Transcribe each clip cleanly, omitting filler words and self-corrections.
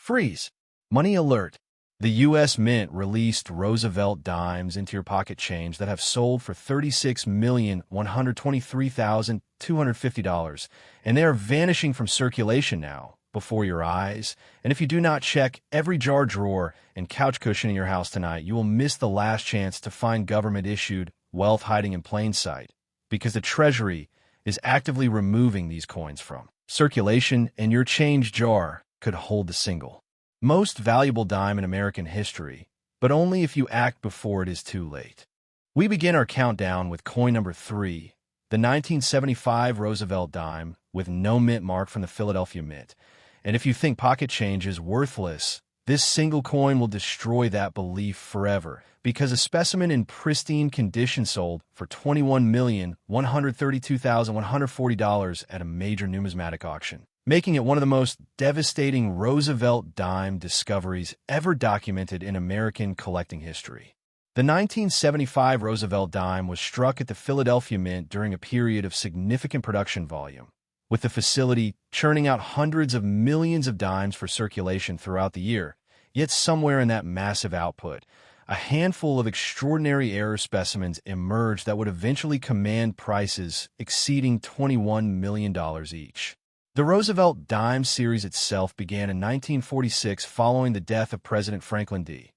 Freeze. Money alert. The U.S. Mint released Roosevelt dimes into your pocket change that have sold for $36,123,250, and they are vanishing from circulation now, before your eyes. And if you do not check every jar drawer and couch cushion in your house tonight, you will miss the last chance to find government-issued wealth hiding in plain sight, because the Treasury is actively removing these coins from circulation, and your change jar could hold the single most valuable dime in American history, but only if you act before it is too late. We begin our countdown with coin number 3, the 1975 Roosevelt dime with no mint mark from the Philadelphia Mint. And if you think pocket change is worthless, this single coin will destroy that belief forever, because a specimen in pristine condition sold for $21,132,140 at a major numismatic auction, making it one of the most devastating Roosevelt dime discoveries ever documented in American collecting history. The 1975 Roosevelt dime was struck at the Philadelphia Mint during a period of significant production volume, with the facility churning out hundreds of millions of dimes for circulation throughout the year. Yet somewhere in that massive output, a handful of extraordinary error specimens emerged that would eventually command prices exceeding $21 million each. The Roosevelt dime series itself began in 1946 following the death of President Franklin D.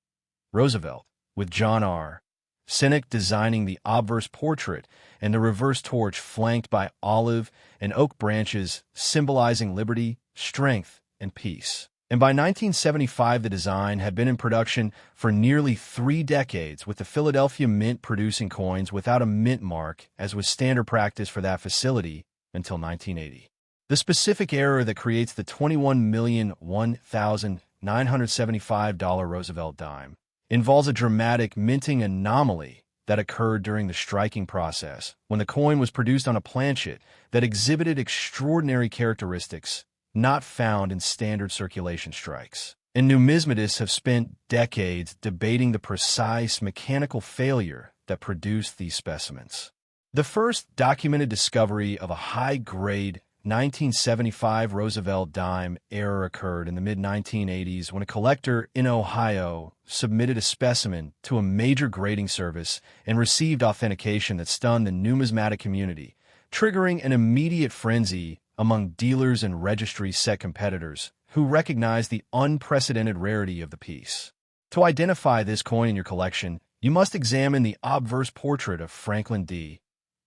Roosevelt, with John R. Sennick designing the obverse portrait and the reverse torch flanked by olive and oak branches symbolizing liberty, strength, and peace. And by 1975, the design had been in production for nearly 3 decades, with the Philadelphia Mint producing coins without a mint mark, as was standard practice for that facility until 1980. The specific error that creates the $21,001,975 Roosevelt dime involves a dramatic minting anomaly that occurred during the striking process, when the coin was produced on a planchet that exhibited extraordinary characteristics not found in standard circulation strikes. And numismatists have spent decades debating the precise mechanical failure that produced these specimens. The first documented discovery of a high-grade 1975 Roosevelt dime error occurred in the mid-1980s when a collector in Ohio submitted a specimen to a major grading service and received authentication that stunned the numismatic community, triggering an immediate frenzy among dealers and registry set competitors who recognized the unprecedented rarity of the piece. To identify this coin in your collection, you must examine the obverse portrait of Franklin D.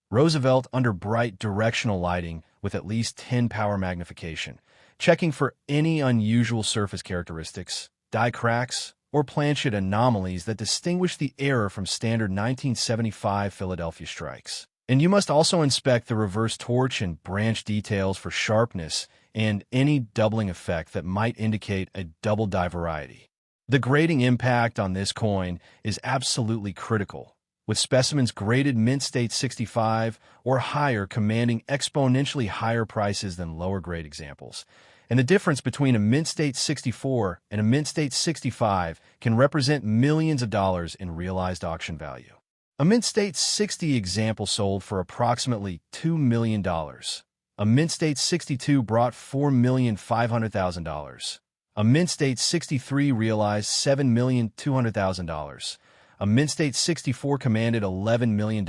Roosevelt under bright directional lighting with at least 10 power magnification, checking for any unusual surface characteristics, die cracks, or planchet anomalies that distinguish the error from standard 1975 Philadelphia strikes. And you must also inspect the reverse torch and branch details for sharpness and any doubling effect that might indicate a double die variety. The grading impact on this coin is absolutely critical, with specimens graded mint state 65 or higher commanding exponentially higher prices than lower grade examples. And the difference between a mint state 64 and a mint state 65 can represent millions of dollars in realized auction value. A mint state 60 example sold for approximately $2 million. A mint state 62 brought $4,500,000. A mint state 63 realized $7,200,000. A mint state 64 commanded $11 million.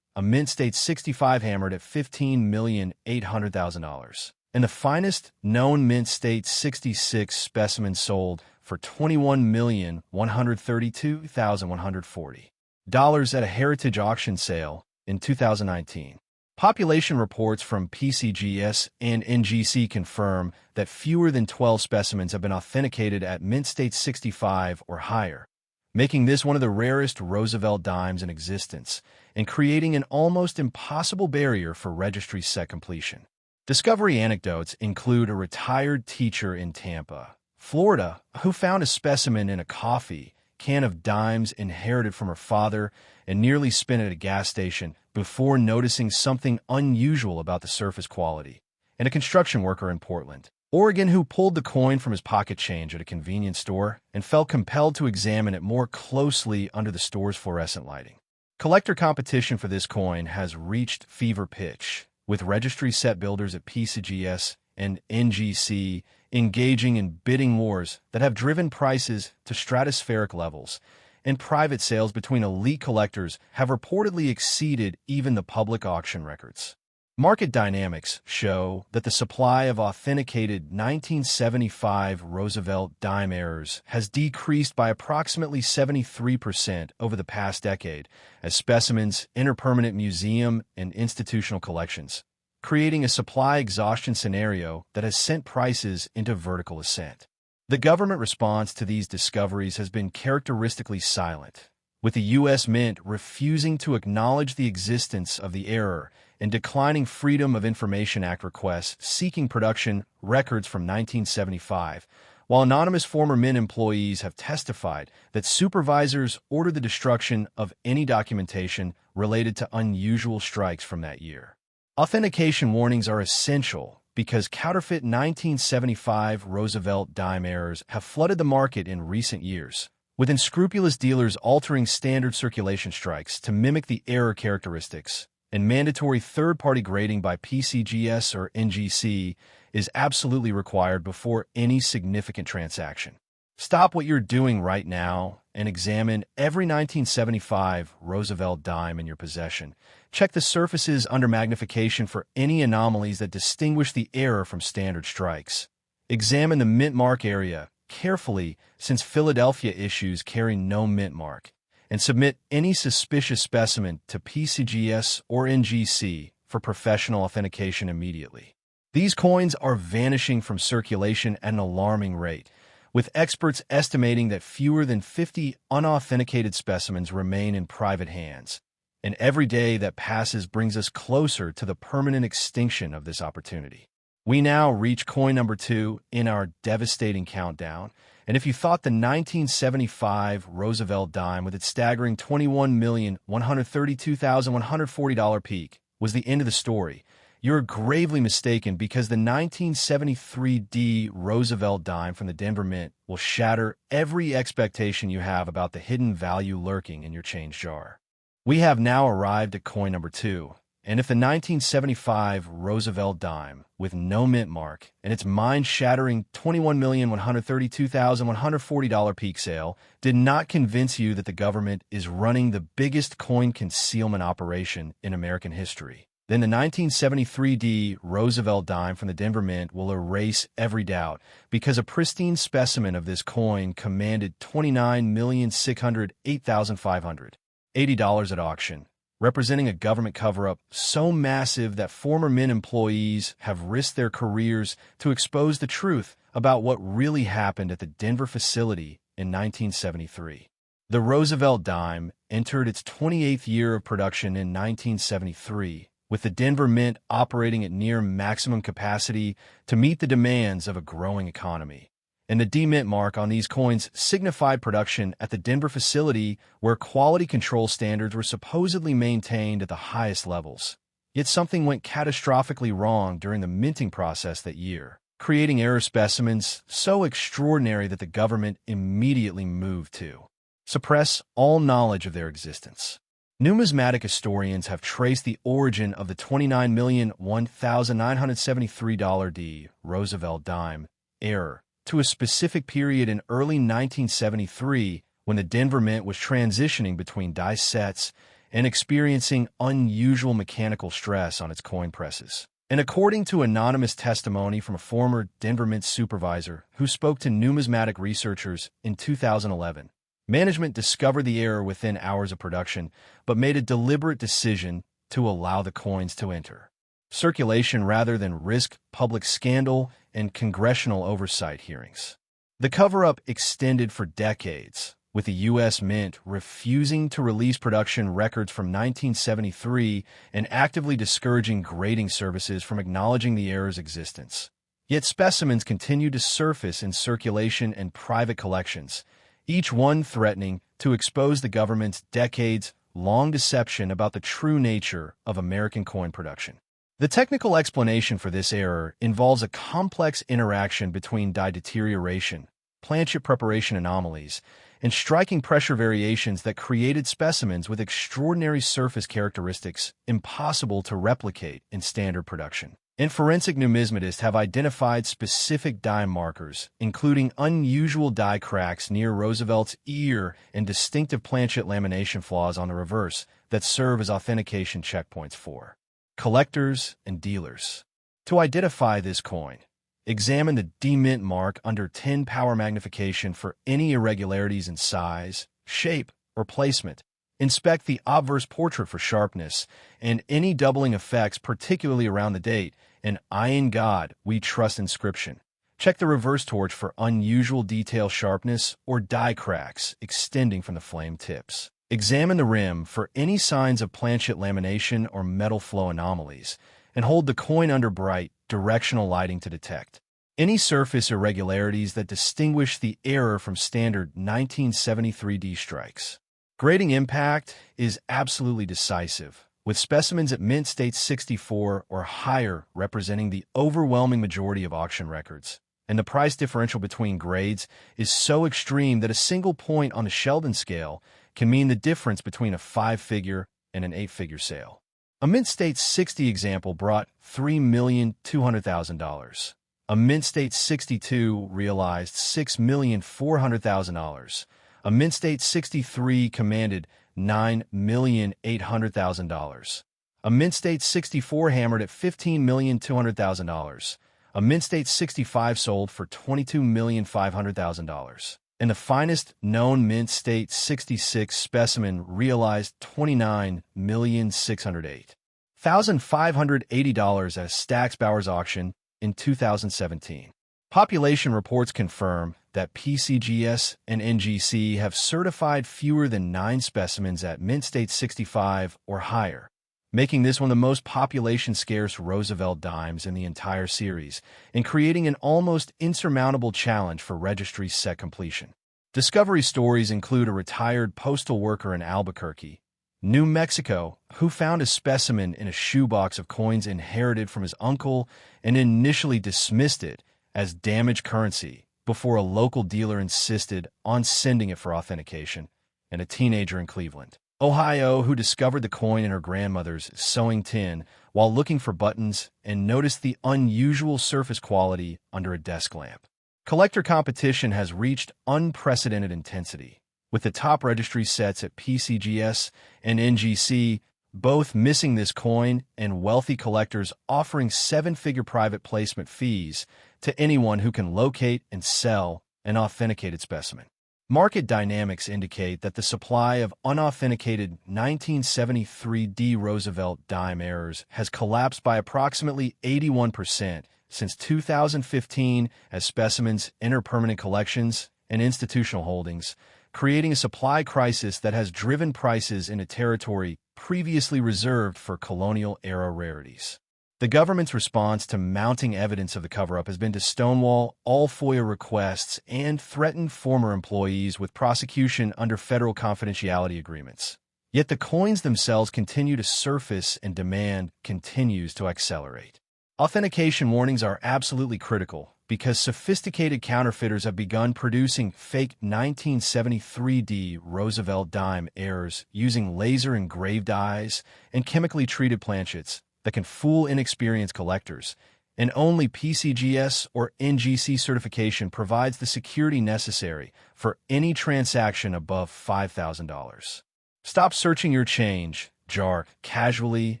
A mint state 65 hammered at $15,800,000. And the finest known mint state 66 specimen sold for $21,132,140 at a heritage auction sale in 2019. Population reports from PCGS and NGC confirm that fewer than 12 specimens have been authenticated at mint state 65 or higher, making this one of the rarest Roosevelt dimes in existence and creating an almost impossible barrier for registry set completion. Discovery anecdotes include a retired teacher in Tampa, Florida, who found a specimen in a coffee can of dimes inherited from her father and nearly spent at a gas station before noticing something unusual about the surface quality, and a construction worker in Portland, Oregon, who pulled the coin from his pocket change at a convenience store and felt compelled to examine it more closely under the store's fluorescent lighting. Collector competition for this coin has reached fever pitch, with registry set builders at PCGS and NGC engaging in bidding wars that have driven prices to stratospheric levels, and private sales between elite collectors have reportedly exceeded even the public auction records. Market dynamics show that the supply of authenticated 1975 Roosevelt dime errors has decreased by approximately 73% over the past decade as specimens enter permanent museum and institutional collections, creating a supply exhaustion scenario that has sent prices into vertical ascent. The government response to these discoveries has been characteristically silent, with the U.S. Mint refusing to acknowledge the existence of the error and declining Freedom of Information Act requests seeking production records from 1975, while anonymous former Mint employees have testified that supervisors ordered the destruction of any documentation related to unusual strikes from that year. Authentication warnings are essential because counterfeit 1975 Roosevelt dime errors have flooded the market in recent years, with unscrupulous dealers altering standard circulation strikes to mimic the error characteristics, and mandatory third-party grading by PCGS or NGC is absolutely required before any significant transaction. Stop what you're doing right now and examine every 1975 Roosevelt dime in your possession. Check the surfaces under magnification for any anomalies that distinguish the error from standard strikes. Examine the mint mark area carefully since Philadelphia issues carry no mint mark, and submit any suspicious specimen to PCGS or NGC for professional authentication immediately. These coins are vanishing from circulation at an alarming rate, with experts estimating that fewer than 50 unauthenticated specimens remain in private hands, and every day that passes brings us closer to the permanent extinction of this opportunity. We now reach coin number 2 in our devastating countdown, and if you thought the 1975 Roosevelt dime with its staggering $21,132,140 peak was the end of the story, you're gravely mistaken because the 1973 Roosevelt dime from the Denver Mint will shatter every expectation you have about the hidden value lurking in your change jar. We have now arrived at coin number 2, and if the 1975 Roosevelt dime with no mint mark and its mind-shattering $21,132,140 peak sale did not convince you that the government is running the biggest coin concealment operation in American history, then the 1973 Roosevelt dime from the Denver Mint will erase every doubt because a pristine specimen of this coin commanded $29,608,580 at auction, representing a government cover-up so massive that former Mint employees have risked their careers to expose the truth about what really happened at the Denver facility in 1973. The Roosevelt dime entered its 28th year of production in 1973, with the Denver Mint operating at near maximum capacity to meet the demands of a growing economy. And the D-Mint mark on these coins signified production at the Denver facility where quality control standards were supposedly maintained at the highest levels. Yet something went catastrophically wrong during the minting process that year, creating error specimens so extraordinary that the government immediately moved to suppress all knowledge of their existence. Numismatic historians have traced the origin of the $29,001,973 D Roosevelt dime error to a specific period in early 1973 when the Denver Mint was transitioning between dice sets and experiencing unusual mechanical stress on its coin presses. And according to anonymous testimony from a former Denver Mint supervisor who spoke to numismatic researchers in 2011, management discovered the error within hours of production, but made a deliberate decision to allow the coins to enter circulation rather than risk public scandal and congressional oversight hearings. The cover-up extended for decades, with the U.S. Mint refusing to release production records from 1973 and actively discouraging grading services from acknowledging the error's existence. Yet specimens continued to surface in circulation and private collections, each one threatening to expose the government's decades-long deception about the true nature of American coin production. The technical explanation for this error involves a complex interaction between die deterioration, planchet preparation anomalies, and striking pressure variations that created specimens with extraordinary surface characteristics impossible to replicate in standard production. And forensic numismatists have identified specific die markers, including unusual die cracks near Roosevelt's ear and distinctive planchet lamination flaws on the reverse that serve as authentication checkpoints for collectors and dealers. To identify this coin, examine the demint mark under 10 power magnification for any irregularities in size, shape, or placement. Inspect the obverse portrait for sharpness and any doubling effects, particularly around the date, and "In God We Trust" inscription. Check the reverse torch for unusual detail sharpness or die cracks extending from the flame tips. Examine the rim for any signs of planchet lamination or metal flow anomalies, and hold the coin under bright, directional lighting to detect any surface irregularities that distinguish the error from standard 1973D strikes. Grading impact is absolutely decisive, with specimens at mint state 64 or higher representing the overwhelming majority of auction records. And the price differential between grades is so extreme that a single point on the Sheldon scale can mean the difference between a 5-figure and an 8-figure sale. A mint state 60 example brought $3,200,000. A mint state 62 realized $6,400,000. A mint state 63 commanded $9,800,000. A mint state 64 hammered at $15,200,000. A mint state 65 sold for $22,500,000. And the finest known mint state 66 specimen realized $29,608,580 at a Stack's Bowers auction in 2017. Population reports confirm that PCGS and NGC have certified fewer than 9 specimens at mint state 65 or higher, making this one of the most population-scarce Roosevelt dimes in the entire series and creating an almost insurmountable challenge for registry set completion. Discovery stories include a retired postal worker in Albuquerque, New Mexico, who found a specimen in a shoebox of coins inherited from his uncle and initially dismissed it as damaged currency before a local dealer insisted on sending it for authentication, and a teenager in Cleveland, Ohio, who discovered the coin in her grandmother's sewing tin while looking for buttons and noticed the unusual surface quality under a desk lamp. Collector competition has reached unprecedented intensity, with the top registry sets at PCGS and NGC both missing this coin and wealthy collectors offering 7-figure private placement fees to anyone who can locate and sell an authenticated specimen. Market dynamics indicate that the supply of unauthenticated 1973D Roosevelt dime errors has collapsed by approximately 81% since 2015 as specimens enter permanent collections and institutional holdings, creating a supply crisis that has driven prices into territory previously reserved for colonial-era rarities. The government's response to mounting evidence of the cover-up has been to stonewall all FOIA requests and threaten former employees with prosecution under federal confidentiality agreements. Yet the coins themselves continue to surface and demand continues to accelerate. Authentication warnings are absolutely critical because sophisticated counterfeiters have begun producing fake 1973D Roosevelt dime errors using laser-engraved dies and chemically treated planchets that can fool inexperienced collectors, and only PCGS or NGC certification provides the security necessary for any transaction above $5,000. Stop searching your change jar casually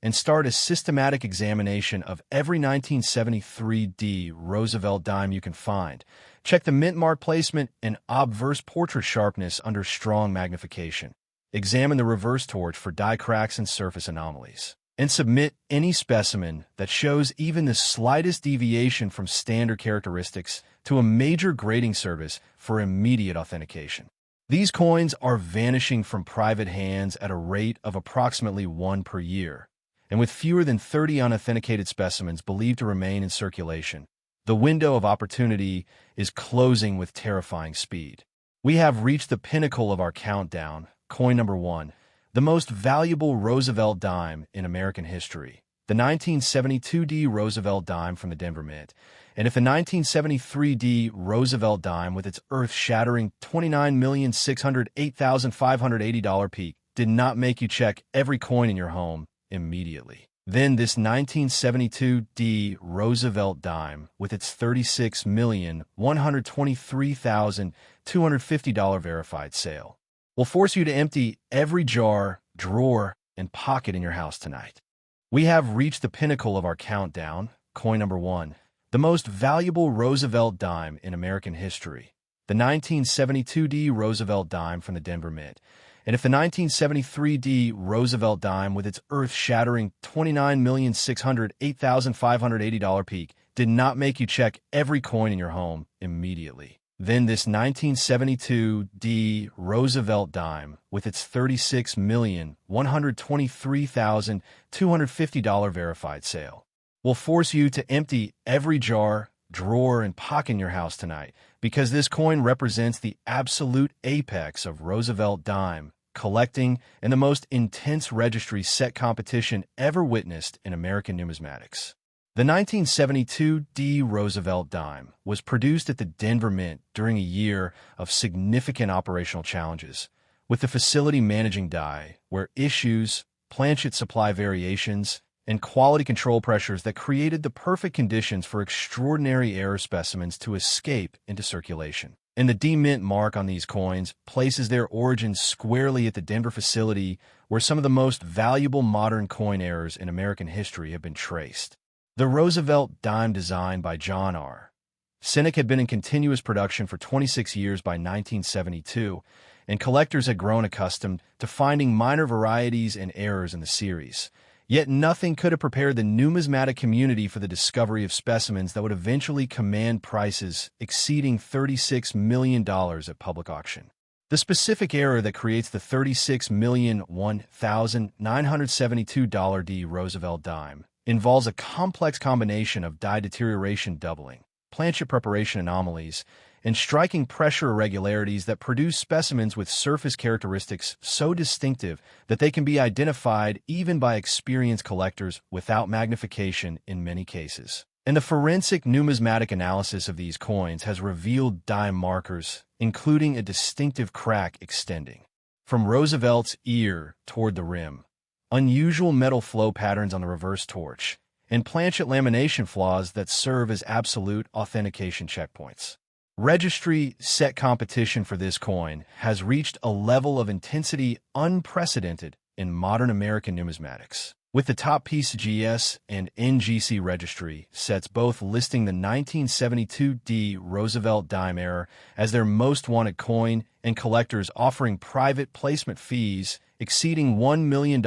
and start a systematic examination of every 1973D Roosevelt dime you can find. Check the mint mark placement and obverse portrait sharpness under strong magnification. Examine the reverse torch for die cracks and surface anomalies. And submit any specimen that shows even the slightest deviation from standard characteristics to a major grading service for immediate authentication. These coins are vanishing from private hands at a rate of approximately 1 per year, and with fewer than 30 unauthenticated specimens believed to remain in circulation, the window of opportunity is closing with terrifying speed. We have reached the pinnacle of our countdown. Coin number 1, the most valuable Roosevelt dime in American history, the 1972D Roosevelt dime from the Denver Mint. And if the 1973D Roosevelt dime with its earth-shattering $29,608,580 peak did not make you check every coin in your home immediately, Then this 1972 D Roosevelt dime, with its $36,123,250 verified sale, will force you to empty every jar, drawer, and pocket in your house tonight. We have reached the pinnacle of our countdown. Coin number 1, the most valuable Roosevelt dime in American history, the 1972 D Roosevelt dime from the Denver Mint. And if the 1973 D Roosevelt dime with its earth-shattering $29,608,580 peak did not make you check every coin in your home immediately, then this 1972 D Roosevelt dime with its $36,123,250 verified sale will force you to empty every jar, drawer, and pocket in your house tonight, because this coin represents the absolute apex of Roosevelt dime collecting and the most intense registry set competition ever witnessed in American numismatics. The 1972 D Roosevelt dime was produced at the Denver Mint during a year of significant operational challenges, with the facility managing die where issues, planchet supply variations, and quality control pressures that created the perfect conditions for extraordinary error specimens to escape into circulation. And the D-Mint mark on these coins places their origins squarely at the Denver facility where some of the most valuable modern coin errors in American history have been traced. The Roosevelt dime, designed by John R. Sinek, had been in continuous production for 26 years by 1972, and collectors had grown accustomed to finding minor varieties and errors in the series. Yet nothing could have prepared the numismatic community for the discovery of specimens that would eventually command prices exceeding $36 million at public auction. The specific error that creates the $36,001,972 D Roosevelt dime involves a complex combination of die deterioration doubling, planchet preparation anomalies, and striking pressure irregularities that produce specimens with surface characteristics so distinctive that they can be identified even by experienced collectors without magnification in many cases. And the forensic numismatic analysis of these coins has revealed dime markers, including a distinctive crack extending from Roosevelt's ear toward the rim, unusual metal flow patterns on the reverse torch, and planchet lamination flaws that serve as absolute authentication checkpoints. Registry set competition for this coin has reached a level of intensity unprecedented in modern American numismatics, with the top PCGS and NGC registry sets both listing the 1972 D Roosevelt dime error as their most wanted coin, and collectors offering private placement fees exceeding $1 million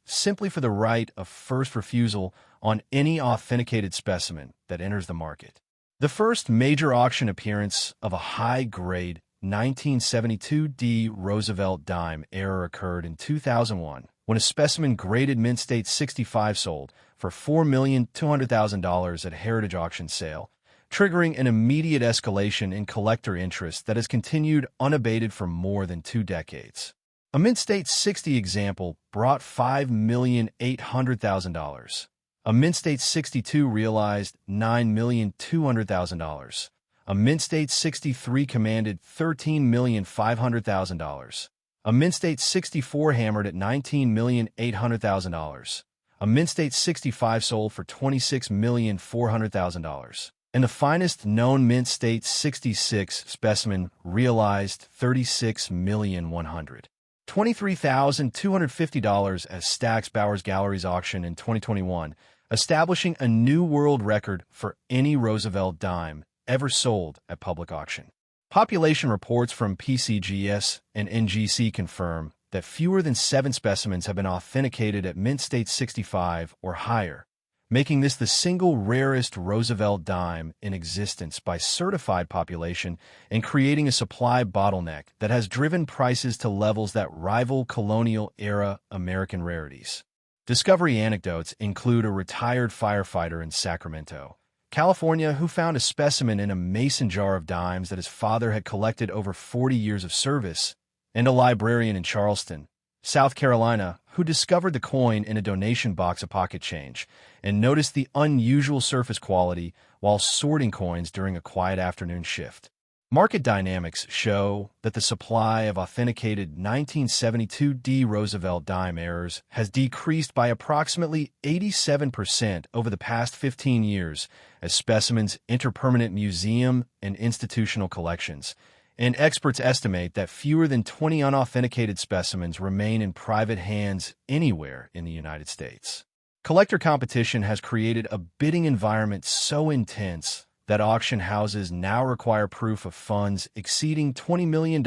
simply for the right of first refusal on any authenticated specimen that enters the market. The first major auction appearance of a high-grade 1972 D Roosevelt dime error occurred in 2001, when a specimen graded Mint State 65 sold for $4,200,000 at Heritage Auction sale, triggering an immediate escalation in collector interest that has continued unabated for more than 2 decades. A Mint State 60 example brought $5,800,000. A Mint State 62 realized $9,200,000. A Mint State 63 commanded $13,500,000. A Mint State 64 hammered at $19,800,000. A Mint State 65 sold for $26,400,000. And the finest known Mint State 66 specimen realized $36,123,250 at Stack's Bowers Gallery's auction in 2021, establishing a new world record for any Roosevelt dime ever sold at public auction. Population reports from PCGS and NGC confirm that fewer than 7 specimens have been authenticated at Mint State 65 or higher, making this the single rarest Roosevelt dime in existence by certified population and creating a supply bottleneck that has driven prices to levels that rival colonial-era American rarities. Discovery anecdotes include a retired firefighter in Sacramento, California, who found a specimen in a mason jar of dimes that his father had collected over 40 years of service, and a librarian in Charleston, South Carolina, who discovered the coin in a donation box of pocket change and noticed the unusual surface quality while sorting coins during a quiet afternoon shift. Market dynamics show that the supply of authenticated 1972 D Roosevelt dime errors has decreased by approximately 87% over the past 15 years as specimens enter permanent museum and institutional collections, and experts estimate that fewer than 20 unauthenticated specimens remain in private hands anywhere in the United States. Collector competition has created a bidding environment so intense that auction houses now require proof of funds exceeding $20 million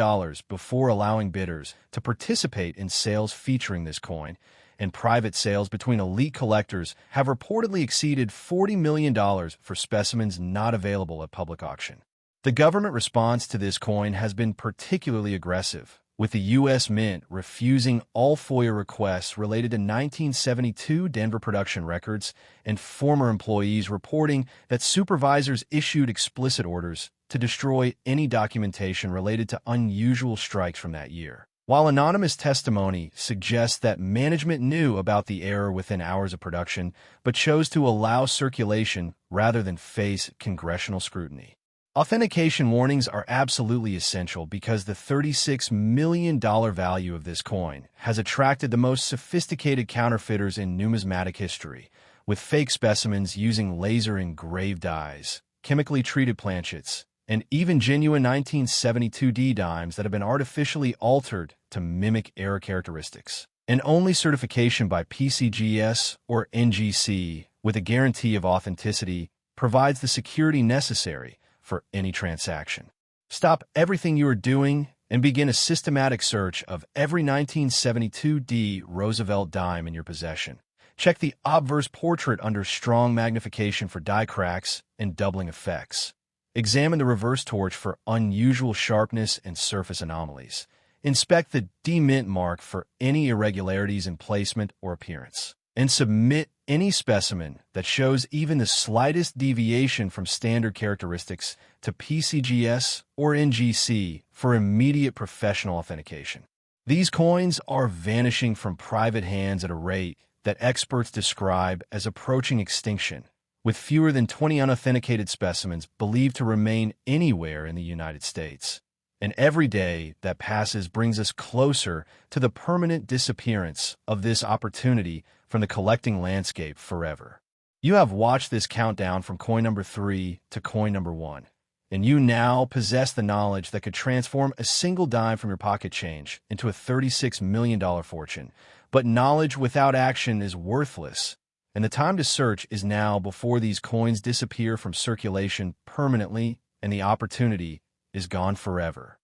before allowing bidders to participate in sales featuring this coin, and private sales between elite collectors have reportedly exceeded $40 million for specimens not available at public auction. The government response to this coin has been particularly aggressive, with the U.S. Mint refusing all FOIA requests related to 1972 Denver production records, and former employees reporting that supervisors issued explicit orders to destroy any documentation related to unusual strikes from that year. While anonymous testimony suggests that management knew about the error within hours of production, but chose to allow circulation rather than face congressional scrutiny. Authentication warnings are absolutely essential because the $36 million value of this coin has attracted the most sophisticated counterfeiters in numismatic history, with fake specimens using laser-engraved dies, chemically treated planchets, and even genuine 1972 D dimes that have been artificially altered to mimic error characteristics. And only certification by PCGS or NGC with a guarantee of authenticity provides the security necessary for any transaction. Stop everything you are doing and begin a systematic search of every 1972 D Roosevelt dime in your possession. Check the obverse portrait under strong magnification for die cracks and doubling effects. Examine the reverse torch for unusual sharpness and surface anomalies. Inspect the D mint mark for any irregularities in placement or appearance. And submit any specimen that shows even the slightest deviation from standard characteristics to PCGS or NGC for immediate professional authentication. These coins are vanishing from private hands at a rate that experts describe as approaching extinction, with fewer than 20 unauthenticated specimens believed to remain anywhere in the United States. And every day that passes brings us closer to the permanent disappearance of this opportunity from the collecting landscape forever. You have watched this countdown from coin number 3 to coin number 1, and you now possess the knowledge that could transform a single dime from your pocket change into a $36 million fortune. But knowledge without action is worthless, and the time to search is now before these coins disappear from circulation permanently and the opportunity is gone forever.